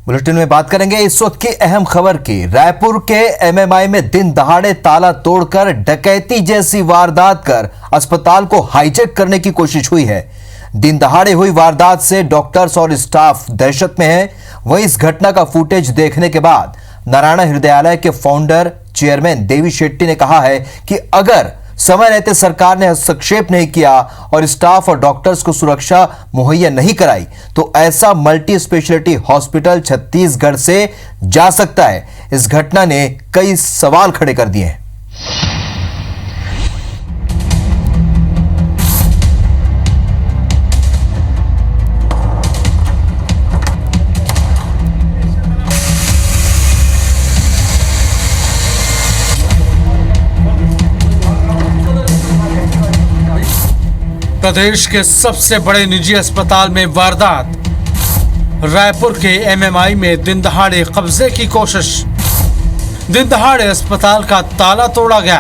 Bulletin में बात करेंगे इस वक्त की अहम खबर की। रायपुर के एमएमआई में दिन दहाड़े ताला तोड़कर डकैती जैसी वारदात कर अस्पताल को हाईजैक करने की कोशिश हुई है। दिन दहाड़े हुई वारदात से डॉक्टर्स और स्टाफ दहशत में है। वहीं इस घटना का फुटेज देखने के बाद नारायण हृदयालय के फाउंडर चेयरमैन देवी शेट्टी ने कहा है कि अगर समय रहते सरकार ने हस्तक्षेप नहीं किया और स्टाफ और डॉक्टर्स को सुरक्षा मुहैया नहीं कराई तो ऐसा मल्टी स्पेशलिटी हॉस्पिटल छत्तीसगढ़ से जा सकता है। इस घटना ने कई सवाल खड़े कर दिए हैं। प्रदेश के सबसे बड़े निजी अस्पताल में वारदात। रायपुर के एमएमआई में दिन दहाड़े कब्जे की कोशिश। दिन दहाड़े अस्पताल का ताला तोड़ा गया।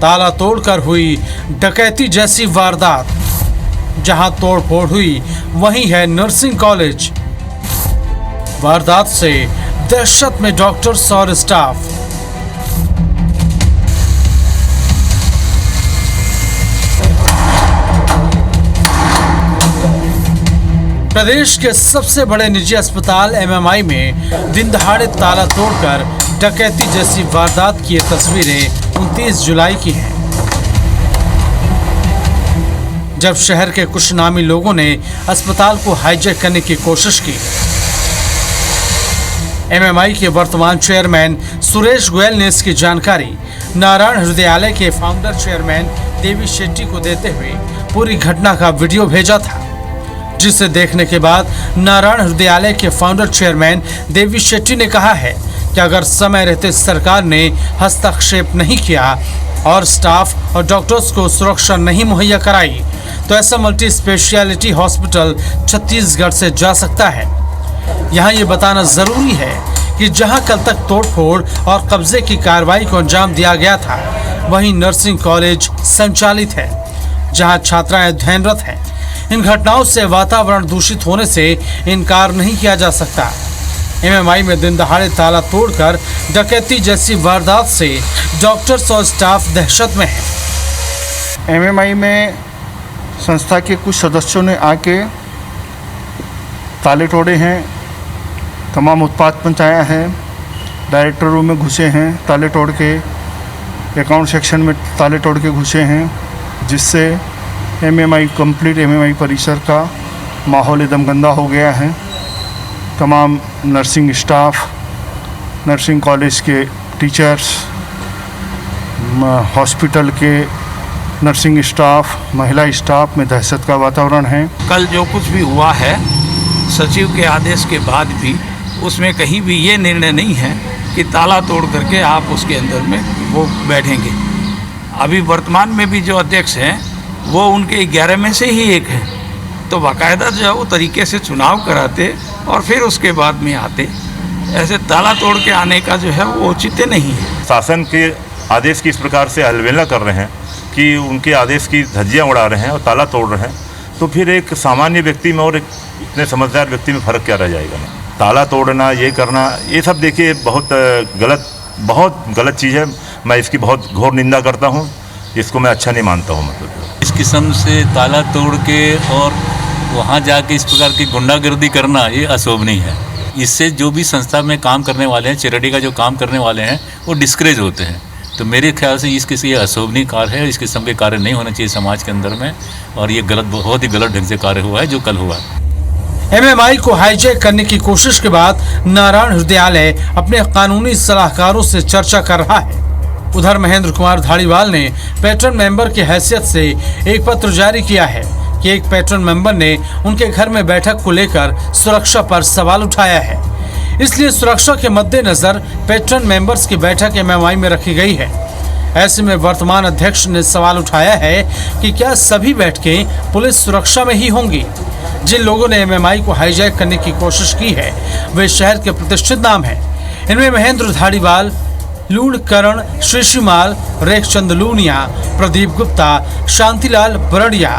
ताला तोड़कर हुई डकैती जैसी वारदात। जहां तोड़फोड़ हुई वहीं है नर्सिंग कॉलेज। वारदात से दहशत में डॉक्टर्स और स्टाफ। प्रदेश के सबसे बड़े निजी अस्पताल एमएमआई में दिन दहाड़े ताला तोड़कर डकैती जैसी वारदात की ये तस्वीरें 29 जुलाई की हैं। जब शहर के कुछ नामी लोगों ने अस्पताल को हाईजैक करने की कोशिश की। एमएमआई के वर्तमान चेयरमैन सुरेश गोयल ने इसकी जानकारी नारायण हृदयालय के फाउंडर चेयरमैन देवी शेट्टी को देते हुए पूरी घटना का वीडियो भेजा था, जिसे देखने के बाद नारायण हृदयालय के फाउंडर चेयरमैन देवी शेट्टी ने कहा है कि अगर समय रहते सरकार ने हस्तक्षेप नहीं किया और स्टाफ और डॉक्टर्स को सुरक्षा नहीं मुहैया कराई तो ऐसा मल्टी स्पेशलिटी हॉस्पिटल छत्तीसगढ़ से जा सकता है। यहाँ ये बताना जरूरी है कि जहाँ कल तक तोड़फोड़ और कब्जे की कार्रवाई को अंजाम दिया गया था वहीं नर्सिंग कॉलेज संचालित है, जहाँ छात्राएं अध्ययनरत हैं। इन घटनाओं से वातावरण दूषित होने से इनकार नहीं किया जा सकता। एमएमआई में दिन दहाड़े ताला तोड़कर डकैती जैसी वारदात से डॉक्टर्स और स्टाफ दहशत में है। एमएमआई में संस्था के कुछ सदस्यों ने आके ताले तोड़े हैं, तमाम उत्पाद पहुंचाया है, डायरेक्टर रूम में घुसे हैं, ताले तोड़ के अकाउंट सेक्शन में ताले तोड़ के घुसे हैं, जिससे कंप्लीट एमएमआई परिसर का माहौल एकदम गंदा हो गया है। तमाम नर्सिंग स्टाफ, नर्सिंग कॉलेज के टीचर्स, हॉस्पिटल के नर्सिंग स्टाफ, महिला स्टाफ में दहशत का वातावरण है। कल जो कुछ भी हुआ है सचिव के आदेश के बाद भी उसमें कहीं भी ये निर्णय नहीं है कि ताला तोड़ करके आप उसके अंदर में वो बैठेंगे। अभी वर्तमान में भी जो अध्यक्ष हैं वो उनके 11 में से ही एक है, तो बाकायदा जो है वो तरीके से चुनाव कराते और फिर उसके बाद में आते। ऐसे ताला तोड़ के आने का जो है वो औचित्य नहीं है। शासन के आदेश की इस प्रकार से अवहेलना कर रहे हैं कि उनके आदेश की धज्जियां उड़ा रहे हैं और ताला तोड़ रहे हैं, तो फिर एक सामान्य व्यक्ति में और एक इतने समझदार व्यक्ति में फ़र्क क्या रह जाएगा। ताला तोड़ना, ये करना, ये सब देखिए बहुत गलत चीज़ है। मैं इसकी बहुत घोर निंदा करता हूँ, इसको मैं अच्छा नहीं मानता हूँ। मतलब इस किस्म से ताला तोड़ के और वहाँ जाके इस प्रकार की गुंडागर्दी करना ये अशोभनीय है। इससे जो भी संस्था में काम करने वाले हैं, चैरिटी का जो काम करने वाले हैं, वो डिस्करेज होते हैं। तो मेरे ख्याल से इस किसी अशोभनीय कार्य है। इस किस्म के कार्य नहीं होने चाहिए समाज के अंदर में, और ये बहुत ही गलत ढंग से कार्य हुआ है जो कल हुआ। एमएमआई को हाईजैक करने की कोशिश के बाद नारायण हृदयालय अपने कानूनी सलाहकारों से चर्चा कर रहा है। उधर महेंद्र कुमार धाड़ीवाल ने पैट्रन मेंबर की हैसियत से एक पत्र जारी किया है कि एक पैट्रन मेंबर ने उनके घर में बैठक को लेकर सुरक्षा पर सवाल उठाया है। इसलिए सुरक्षा के मद्देनजर पैट्रन मेंबर्स की बैठक एमएमआई में रखी गई है। ऐसे में वर्तमान अध्यक्ष ने सवाल उठाया है कि क्या सभी बैठकें पुलिस सुरक्षा में ही होंगी। जिन लोगों ने एमएमआई को हाईजैक करने की कोशिश की है वे शहर के प्रतिष्ठित नाम हैं। इनमें महेंद्र धाड़ीवाल, लूणकरण श्रीशिमाल, रेखचंद लूनिया, प्रदीप गुप्ता, शांतिलाल बरड़िया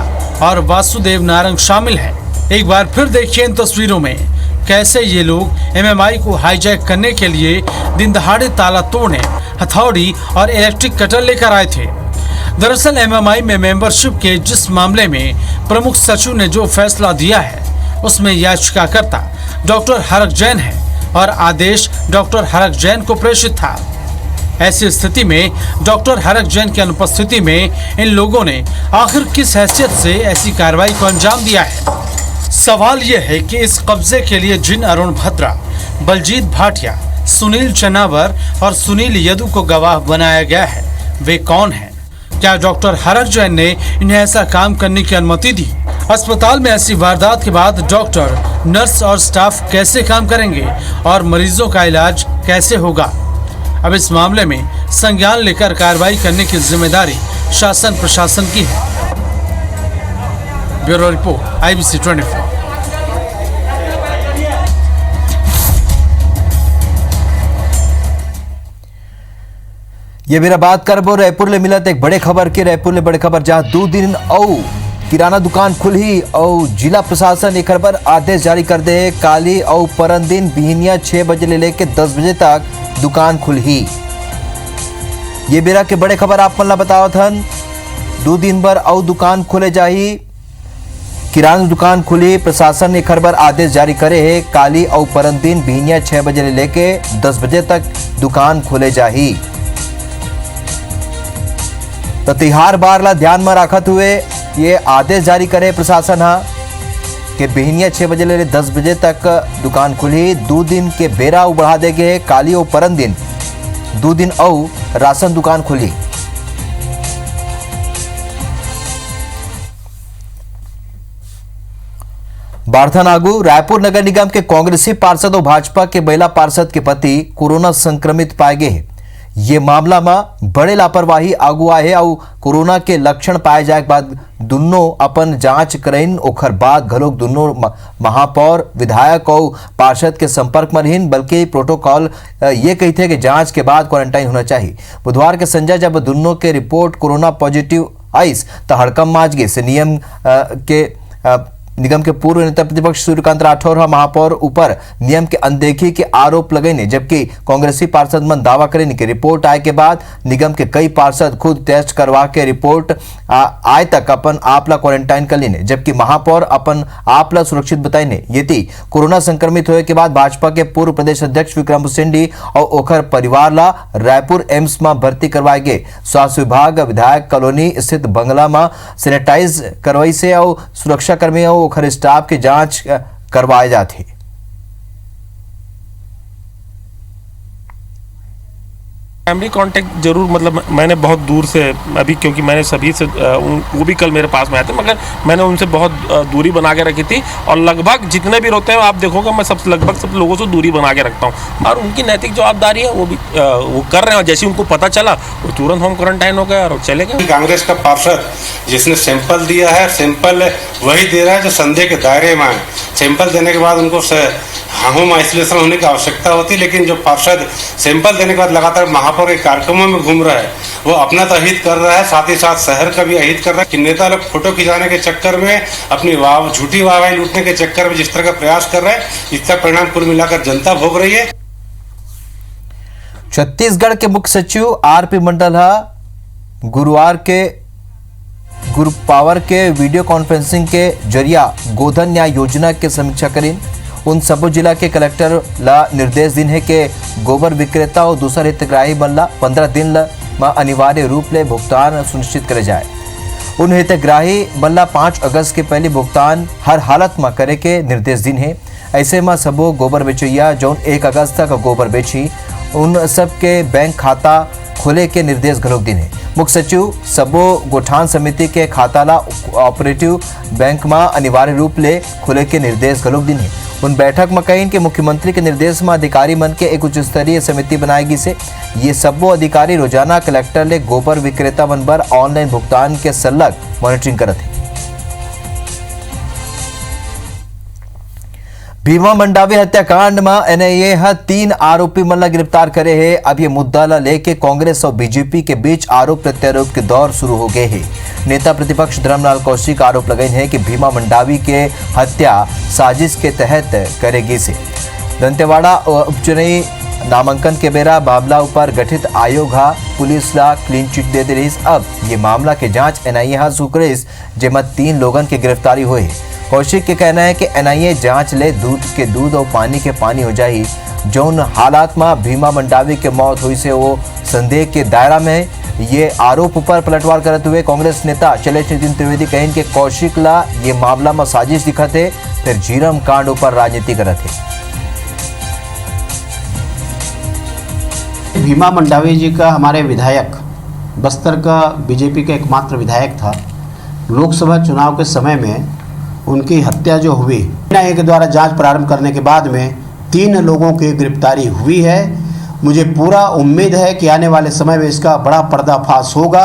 और वासुदेव नारंग शामिल हैं। एक बार फिर देखिए इन तस्वीरों में कैसे ये लोग एमएमआई को हाईजैक करने के लिए दिन दहाड़े ताला तोड़ने हथौड़ी और इलेक्ट्रिक कटर लेकर आए थे। दरअसल एमएमआई में मेंबरशिप के जिस मामले में प्रमुख सचिव ने जो फैसला दिया है उसमें याचिकाकर्ता डॉक्टर हरक जैन है और आदेश डॉक्टर हरक जैन को प्रेषित था। ऐसी स्थिति में डॉक्टर हरक जैन की अनुपस्थिति में इन लोगों ने आखिर किस हैसियत से ऐसी कार्रवाई को अंजाम दिया है। सवाल यह है कि इस कब्जे के लिए जिन अरुण भद्रा, बलजीत भाटिया, सुनील चनावर और सुनील यदु को गवाह बनाया गया है, वे कौन हैं? क्या डॉक्टर हरक जैन ने इन्हें ऐसा काम करने की अनुमति दी? अस्पताल में ऐसी वारदात के बाद डॉक्टर, नर्स और स्टाफ कैसे काम करेंगे और मरीजों का इलाज कैसे होगा? अब इस मामले में संज्ञान लेकर कार्रवाई करने की जिम्मेदारी शासन प्रशासन की है। Bureau report, IBC 24। ये मेरा बात करबो रायपुर ले मिलत एक बड़े खबर के। रायपुर ले बड़े खबर जहां 2 दिन औ किराना दुकान खुली और जिला प्रशासन एक खबर आदेश जारी कर दे। काली और परन दिन बिहनिया 6 बजे ले लेके 10 बजे तक दुकान खुली। ये मेरा के बड़े खबर आप मन बताओ थन। 2 दिन भर और दुकान खुले जाही, किराना दुकान खुली। प्रशासन ने खबर आदेश जारी करे है। काली और परन दिन बिहनिया 6 बजे ले लेके 10 बजे तक दुकान खुले जाही। तो तिहार बार ला ध्यान में रखत हुए ये आदेश जारी करे प्रशासन कि बिहनिया 6 बजे ले 10 बजे तक दुकान खुली। 2 दिन के बेरा बढ़ा दे गए। काली और परन दिन 2 दिन और राशन दुकान खुली। बारथन आगू रायपुर नगर निगम के कांग्रेसी पार्षद और भाजपा के महिला पार्षद के पति कोरोना संक्रमित पाए गए हैं। ये मामला में बड़े लापरवाही आगू आए है और कोरोना के लक्षण पाए जाए के बाद दोनों अपन जांच करें। ओखर बाद घलोक दोनों महापौर, विधायक और पार्षद के संपर्क में रहीन, बल्कि प्रोटोकॉल ये कहते हैं कि जांच के बाद क्वारंटाइन होना चाहिए। बुधवार के संजय जब दोनों के रिपोर्ट कोरोना पॉजिटिव आई तो हड़कम माज गए से निगम के पूर्व नेता प्रतिपक्ष सूर्यकांत राठौर महापौर ऊपर नियम के अनदेखी के आरोप लगाए, जबकि कांग्रेसी पार्षद मन दावा करें कि रिपोर्ट आए के बाद निगम के कई पार्षद खुद टेस्ट करवा के रिपोर्ट आए तक अपन आपला क्वारंटाइन कर लेने, जबकि महापौर अपन आपला सुरक्षित बताइने। यदि कोरोना संक्रमित होने के बाद भाजपा के पूर्व प्रदेश अध्यक्ष विक्रम उसेंडी और ओखर परिवार ला रायपुर एम्स में भर्ती करवाए गए। स्वास्थ्य विभाग विधायक कॉलोनी स्थित बंगला में सैनिटाइज करवाई से और सुरक्षा कर्मी और ओखर स्टाफ की जांच करवाए जाते। फैमिली कांटेक्ट जरूर, मतलब मैंने बहुत दूर से अभी, क्योंकि मैंने सभी से वो भी कल मेरे पास में आए थे, मगर मैंने उनसे बहुत दूरी बना के रखी थी। और लगभग जितने भी रोते हैं आप देखोगे मैं लगभग सब लोगों से दूरी बना के रखता हूँ। और उनकी नैतिक जवाबदारी है, वो भी वो कर रहे हैं। जैसे उनको पता चला वो तुरंत होम क्वारंटाइन हो गए और चले गए। कांग्रेस का पार्षद जिसने सैंपल दिया है, सैंपल वही दे रहा है जो संदेह के दायरे में है। सैंपल देने के बाद उनको होम आइसोलेशन होने की आवश्यकता होती है, लेकिन जो पार्षद सैंपल देने के बाद लगातार महापौर के कार्यक्रमों में घूम रहा है, वो अपना तो अहित कर रहा है, साथ ही साथ शहर का भी अहित कर रहा है। कि नेता लोग फोटो खिंचाने के चक्कर में, अपनी झूठी वाहवाही लूटने के चक्कर में जिस तरह का प्रयास कर रहे हैं, इसका परिणाम कुल मिलाकर जनता भोग रही है। छत्तीसगढ़ के मुख्य सचिव आरपी मंडल गुरुवार के गुरु पावर के वीडियो कॉन्फ्रेंसिंग के जरिया गोधन न्याय योजना के समीक्षा करें। उन सभी जिला के कलेक्टर ला निर्देश दिन है कि गोबर विक्रेता और दूसरा हितग्राही मन ला 15 दिन में अनिवार्य रूप ले भुगतान सुनिश्चित करे जाए। उन हितग्राही मन ला 5 अगस्त के पहले भुगतान हर हालत में करे के निर्देश दिन है। ऐसे में सबो गोबर बेचैया जो 1 अगस्त तक गोबर बेची उन सब के बैंक खाता खोले के निर्देश घलोक दिन है। मुख्य सचिव सबो गोठान समिति के खाता ला ऑपरेटिव बैंक में अनिवार्य रूप ले खोले के निर्देश घलोक दिन है। उन बैठक में कहीं कि मुख्यमंत्री के निर्देश में अधिकारी मन के एक उच्च स्तरीय समिति बनाएगी से ये सबो अधिकारी रोजाना कलेक्टर ले गोबर विक्रेता मन पर ऑनलाइन भुगतान के सलग मॉनिटरिंग करत है। भीमा मंडावी हत्याकांड में एनआईए 3 आरोपी मल्ला गिरफ्तार करे है। अब ये मुद्दा ला लेके कांग्रेस और बीजेपी के बीच आरोप प्रत्यारोप के दौर शुरू हो गए हैं। नेता प्रतिपक्ष धर्मलाल कौशिक आरोप लगाए हैं कि भीमा मंडावी के हत्या साजिश के तहत करेगी से। दंतेवाड़ा उपचुनावी नामांकन के बेरा मामला ऊपर गठित आयोग पुलिस ला क्लीन चिट दे रही। अब ये मामला के जांच एनआईए सुकरेस जेमा 3 लोगन की गिरफ्तारी हुई। कौशिक के कहना है कि एनआईए जांच ले दूध के दूध और पानी के पानी हो जाए। जौन हालात में भीमा मंडावी के मौत हुई से वो संदेह के दायरा में ये आरोप पर पलटवार करते हुए कांग्रेस नेता शैलेश नितिन त्रिवेदी कहन के कौशिक ला ये मामला में साजिश दिखते फिर झीरम कांड ऊपर राजनीति करते। भीमा मंडावी जी का हमारे विधायक बस्तर का बीजेपी का एकमात्र विधायक था। लोकसभा चुनाव के समय में उनकी हत्या जो हुई एनआईए के द्वारा जांच प्रारंभ करने के बाद में 3 लोगों की गिरफ्तारी हुई है। मुझे पूरा उम्मीद है कि आने वाले समय में इसका बड़ा पर्दाफाश होगा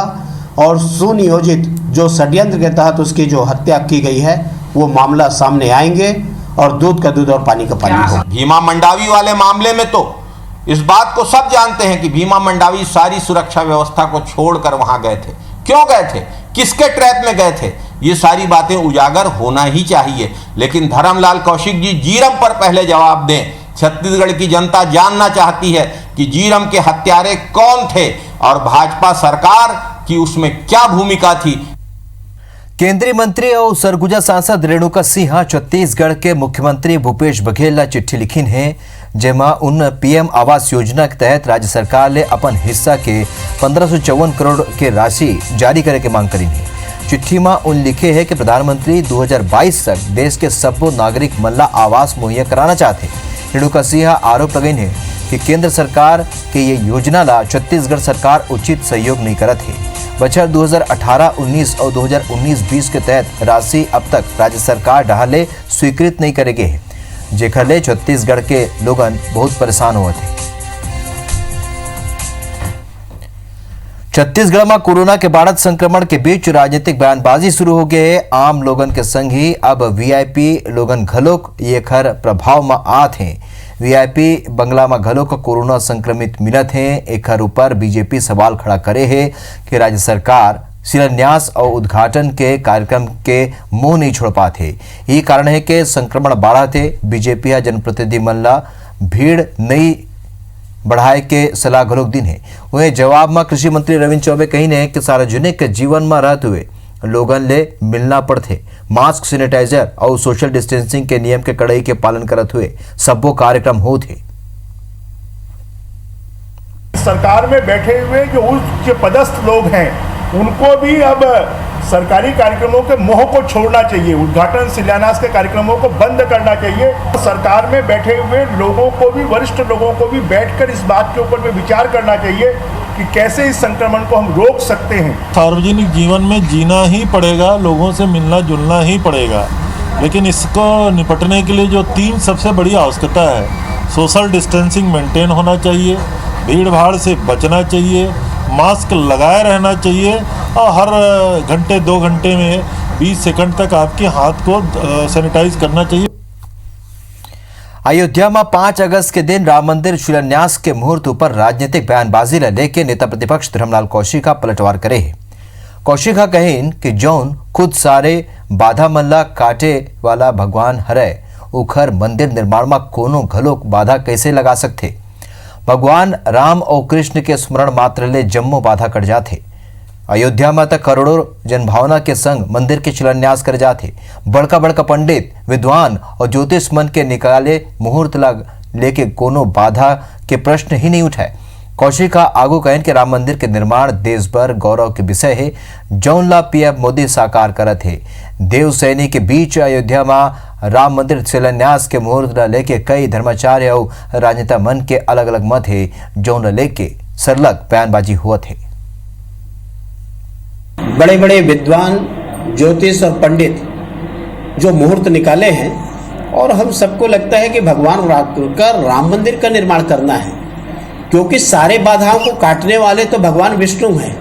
और सुनियोजित जो षड्यंत्र के तहत उसकी जो हत्या की गई है वो मामला सामने आएंगे और दूध का दूध और पानी का पानी होगा। भीमा मंडावी वाले मामले में तो इस बात को सब जानते हैं कि भीमा मंडावी सारी सुरक्षा व्यवस्था को छोड़कर वहां गए थे। क्यों गए थे, किसके ट्रैप में गए थे, ये सारी बातें उजागर होना ही चाहिए। लेकिन धर्मलाल कौशिक जी जीरम पर पहले जवाब दें। छत्तीसगढ़ की जनता जानना चाहती है कि जीरम के हत्यारे कौन थे और भाजपा सरकार की उसमें क्या भूमिका थी। केंद्रीय मंत्री और सरगुजा सांसद रेणुका सिंह छत्तीसगढ़ के मुख्यमंत्री भूपेश बघेल ला चिट्ठी लिखी है जेमा उन पीएम आवास योजना के तहत राज्य सरकार ने अपन हिस्सा के 1554 करोड़ के राशि जारी करे के मांग करी है। चिट्ठी में उन लिखे है कि प्रधानमंत्री 2022 तक देश के सभी नागरिक मल्ला आवास मुहैया कराना चाहते। रेणुका सिंह आरोप लगाई है कि केंद्र सरकार के ये योजना ला छत्तीसगढ़ सरकार उचित सहयोग नहीं करत है। बछर 2018-19 और 2019-20 के तहत राशि अब तक राज्य सरकार डहाले स्वीकृत नहीं करेगे है, जेकर ले छत्तीसगढ़ के लोगन बहुत परेशान हुए थे। छत्तीसगढ़ में कोरोना के बढ़त संक्रमण के बीच राजनीतिक बयानबाजी शुरू हो गए है। आम लोगन के संग ही अब वीआईपी लोगन घलोक ये खर प्रभाव में आते हैं। वीआईपी बंगला में घलोक कोरोना संक्रमित मिलत हैं। एक ऊपर बीजेपी सवाल खड़ा करे है कि राज्य सरकार शिलान्यास और उद्घाटन के कार्यक्रम के मुंह नहीं छोड़ पाते। यही कारण है कि संक्रमण बढ़ा थे। बीजेपी या जनप्रतिनिधि मल्ला भीड़ नहीं बढ़ाए के सलाह घलोक दिन है। वहीं जवाब में कृषि मंत्री रविंद्र चौबे कही ने कि सार्वजनिक जीवन में रहते हुए लोगन ले मिलना पड़ते, मास्क, सैनिटाइजर और सोशल डिस्टेंसिंग के नियम के कड़ाई के पालन करते हुए सबो कार्यक्रम होते। सरकार में बैठे हुए जो उच्च पदस्थ लोग हैं उनको भी अब सरकारी कार्यक्रमों के मोह को छोड़ना चाहिए। उद्घाटन शिलान्यास के कार्यक्रमों को बंद करना चाहिए। सरकार में बैठे हुए लोगों को भी, वरिष्ठ लोगों को भी बैठकर इस बात के ऊपर में विचार करना चाहिए कि कैसे इस संक्रमण को हम रोक सकते हैं। सार्वजनिक जीवन में जीना ही पड़ेगा, लोगों से मिलना जुलना ही पड़ेगा, लेकिन इसको निपटने के लिए जो 3 सबसे बड़ी आवश्यकता है, सोशल डिस्टेंसिंग मेंटेन होना चाहिए, भीड़ भाड़ से बचना चाहिए, मास्क लगाए रहना चाहिए और हर घंटे 2 घंटे में 20 सेकंड तक आपके हाथ को सैनिटाइज करना चाहिए। अयोध्या में 5 अगस्त के दिन राम मंदिर शिलान्यास के मुहूर्त पर राजनीतिक बयानबाजी लेके नेता प्रतिपक्ष धर्मलाल कौशिक का पलटवार करे है। कौशिक कहें कि जौन खुद सारे बाधा मल्ला काटे वाला भगवान हरे उखर मंदिर निर्माण में कोनो घलोक बाधा कैसे लगा सकते। भगवान राम और कृष्ण के स्मरण मात्र ले जम्मो बाधा कट जाते। अयोध्या में तक करोड़ों जनभावना के संग मंदिर के शिलान्यास कर जाते। बड़का बड़का पंडित, विद्वान और ज्योतिष मन के निकाले मुहूर्त लेके कोनो बाधा के प्रश्न ही नहीं उठाए। कौशिक का आगू कहन के राम मंदिर के निर्माण देश भर गौरव के विषय है। जौन ला पीएम मोदी साकार करत है। देव सैनी के बीच अयोध्या में राम मंदिर शिलान्यास के मुहूर्त लेके कई धर्माचार्य और राजनेता मन के अलग अलग मत है। जौन लेके सरलग बयानबाजी हुआ थे। बड़े बड़े विद्वान, ज्योतिष और पंडित जो मुहूर्त निकाले हैं और हम सबको लगता है कि भगवान का राम मंदिर का निर्माण करना है, क्योंकि सारे बाधाओं को काटने वाले तो भगवान विष्णु हैं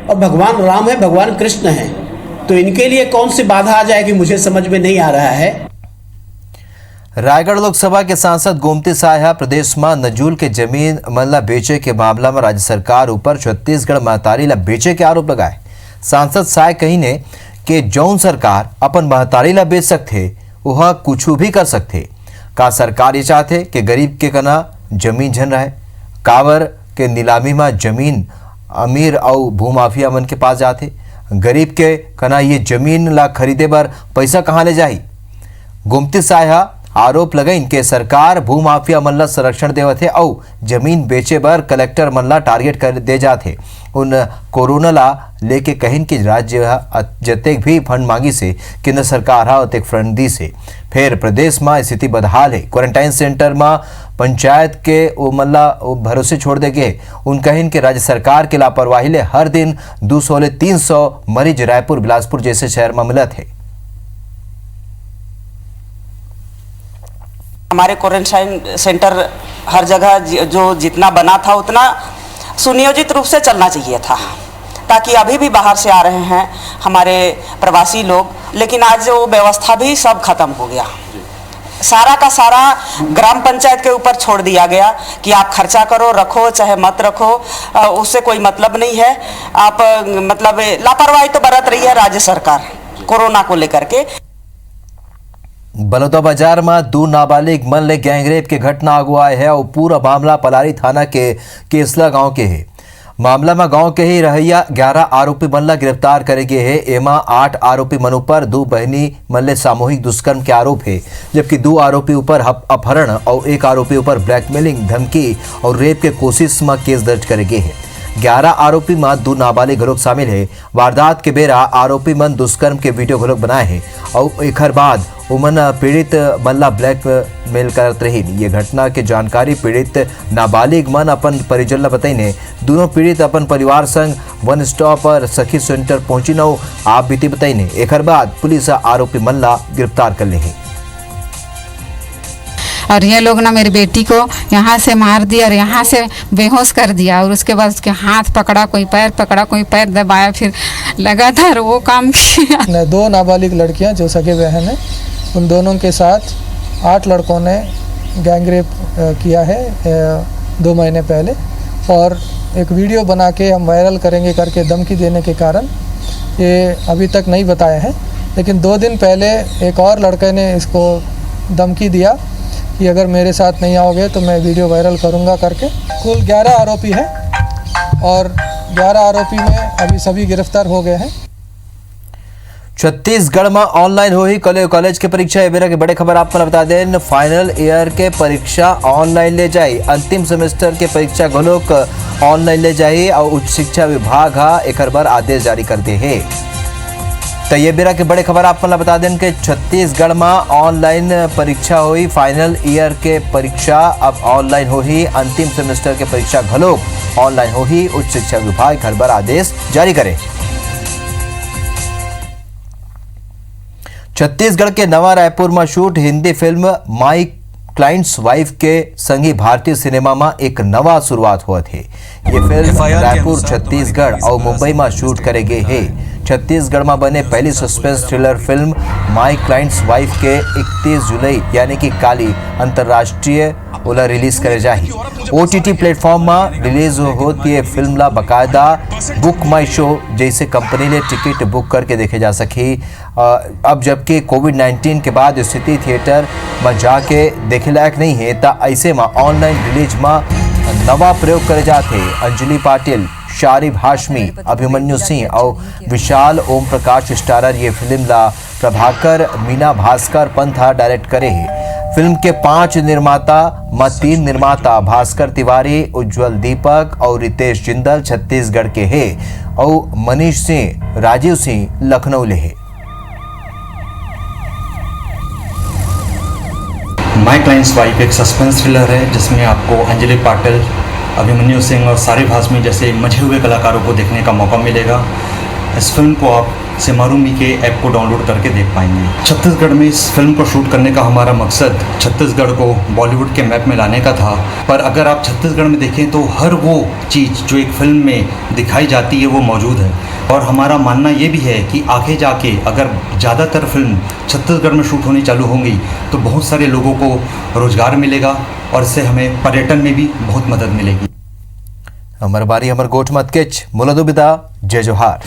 और भगवान राम है, भगवान कृष्ण हैं। तो इनके लिए कौन सी बाधा आ जाएगी मुझे समझ में नहीं आ रहा है। रायगढ़ लोकसभा के सांसद गोमती साहा प्रदेश में नजूल के जमीन मल्ला बेचे के मामला में राज्य सरकार ऊपर छत्तीसगढ़ महतारी ला बेचे के आरोप लगाए। सांसद साय कही ने कि जौन सरकार अपन महतारी ला बेच सकते वह कुछ भी कर सकते। का सरकार ये चाहते कि गरीब के कना जमीन झन रहे? कावर के नीलामी में जमीन अमीर और भूमाफिया मन के पास जाते, गरीब के कना ये जमीन ला खरीदे बर पैसा कहाँ ले जाही? गोमती साहा आरोप लगाइन के सरकार भूमाफिया मन ला संरक्षण देवत है और जमीन बेचे बर कलेक्टर मन ला टारगेट कर दे जाते। उन कोरोना ला लेके कहिन कि राज्य जतेक भी फंड मांगी से केंद्र सरकार हा ओतेक फंड दी से फिर प्रदेश में स्थिति बदहाल है। क्वारंटाइन सेंटर में पंचायत के वो मल्ला भरोसे छोड़ दे गए। उन कहिन कि राज्य सरकार की लापरवाही ले हर दिन 200 ले 300 मरीज रायपुर बिलासपुर जैसे शहर में मिलत है। हमारे क्वारंटाइन सेंटर हर जगह जो जितना बना था उतना सुनियोजित रूप से चलना चाहिए था, ताकि अभी भी बाहर से आ रहे हैं हमारे प्रवासी लोग, लेकिन आज वो व्यवस्था भी सब खत्म हो गया। सारा का सारा ग्राम पंचायत के ऊपर छोड़ दिया गया कि आप खर्चा करो, रखो चाहे मत रखो, उससे कोई मतलब नहीं है। आप मतलब लापरवाही तो बरत रही है राज्य सरकार कोरोना को लेकर के। बलौदा बाजार में 2 नाबालिग मन ले गैंगरेप के घटना अगुआए है और पूरा मामला पलारी थाना के केसला गांव के है। मामला में गांव के ही रहैया 11 आरोपी मन ला गिरफ्तार करे गए है। एमा 8 आरोपी मन ऊपर 2 बहनी मन ले सामूहिक दुष्कर्म के आरोप है, जबकि 2 आरोपी ऊपर अपहरण और 1 आरोपी ऊपर ब्लैकमेलिंग, धमकी और रेप के कोशिश में केस दर्ज करे गए है। 11 आरोपी में 2 नाबालिग घलोक शामिल है। वारदात के बेरा आरोपी मन दुष्कर्म के वीडियो घलोक बनाए हैं और एक बाद उमन पीड़ित मल्ला ब्लैकमेल करत रही। ये घटना के जानकारी पीड़ित नाबालिग मन अपन परिजन ला बताइने। दोनों पीड़ित अपन परिवार संग वन स्टॉप पर सखी सेंटर पहुंची न आप बीती बताइने। एक बाद पुलिस आरोपी मन ला गिरफ्तार कर ले। और ये लोग ना मेरी बेटी को यहाँ से मार दिया और यहाँ से बेहोश कर दिया और उसके बाद उसके हाथ पकड़ा, कोई पैर पकड़ा, कोई पैर दबाया, फिर लगातार वो काम किया। 2 नाबालिग लड़कियाँ जो सगे बहन हैं, उन दोनों के साथ 8 लड़कों ने गैंगरेप किया है 2 महीने पहले, और एक वीडियो बना के हम वायरल करेंगे करके धमकी देने के कारण ये अभी तक नहीं बताए हैं। लेकिन 2 दिन पहले एक और लड़के ने इसको धमकी दिया कि अगर मेरे साथ नहीं आओगे तो मैं वीडियो वायरल करूंगा करके। कुल 11 आरोपी हैं और 11 आरोपी में अभी सभी गिरफ्तार हो गए हैं। छत्तीसगढ़ में ऑनलाइन हुई कॉलेज के परीक्षा एबेरा के बड़े खबर आपको बता दें। फाइनल ईयर के परीक्षा ऑनलाइन ले जाई, अंतिम सेमेस्टर के परीक्षा घलोक ऑनलाइन ले जाई और उच्च शिक्षा विभाग एक बार आदेश जारी कर दे है। तो ये बेरा के बड़े खबर आपको बता दें कि छत्तीसगढ़ में ऑनलाइन परीक्षा हुई। फाइनल ईयर के परीक्षा अब ऑनलाइन हुई, अंतिम सेमेस्टर के परीक्षा घलोक ऑनलाइन हुई। उच्च शिक्षा विभाग हर बार आदेश जारी करे। छत्तीसगढ़ के नवा रायपुर में shoot Hindi film my clients wife के संगी भारतीय सिनेमा में एक नवा शुरुआत हुआ थे। ये फिल्म रायपुर, छत्तीसगढ़ और मुंबई में शूट करे गए है। छत्तीसगढ़ में बने पहली suspense thriller film my clients wife के 31 जुलाई यानी कि काली अंतर्राष्ट्रीय ओला रिलीज करे जाही। OTT प्लेटफॉर्म में रिलीज होती है फिल्म ला बकायदा बुक माई शो जैसे कंपनी ने टिकट बुक करके देखे जा सकी। अब जबकि कोविड-19 के बाद स्थिति थिएटर में जाके देखे लायक नहीं है, तो ऐसे में ऑनलाइन रिलीज में नवा प्रयोग करे जाते। अंजलि पाटिल, शारिब हाशमी, अभिमन्यु सिंह और विशाल ओम प्रकाश स्टारर ये फिल्म ला प्रभाकर मीना भास्कर पंथा डायरेक्ट करे है। फिल्म के 5 निर्माता में 3 निर्माता भास्कर तिवारी, उज्जवल दीपक और रितेश जिंदल छत्तीसगढ़ के हैं और मनीष सिंह, राजीव सिंह लखनऊ ले है। माई क्लाइंट्स वाइफ एक सस्पेंस थ्रिलर है जिसमें आपको अंजलि पाटिल, अभिमन्यु सिंह और शारिब हाशमी जैसे मजे हुए कलाकारों को देखने का मौका मिलेगा। इस फिल्म को आप सिमारूमी के ऐप को डाउनलोड करके देख पाएंगे। छत्तीसगढ़ में इस फिल्म को शूट करने का हमारा मकसद छत्तीसगढ़ को बॉलीवुड के मैप में लाने का था, पर अगर आप छत्तीसगढ़ में देखें तो हर वो चीज़ जो एक फिल्म में दिखाई जाती है वो मौजूद है। और हमारा मानना ये भी है कि आगे जाके अगर ज़्यादातर फिल्म छत्तीसगढ़ में शूट होनी चालू होंगी तो बहुत सारे लोगों को रोज़गार मिलेगा और इससे हमें पर्यटन में भी बहुत मदद मिलेगी। अमर बारी अमर गोठ मत किच मुलदुबिदा जय जोहार।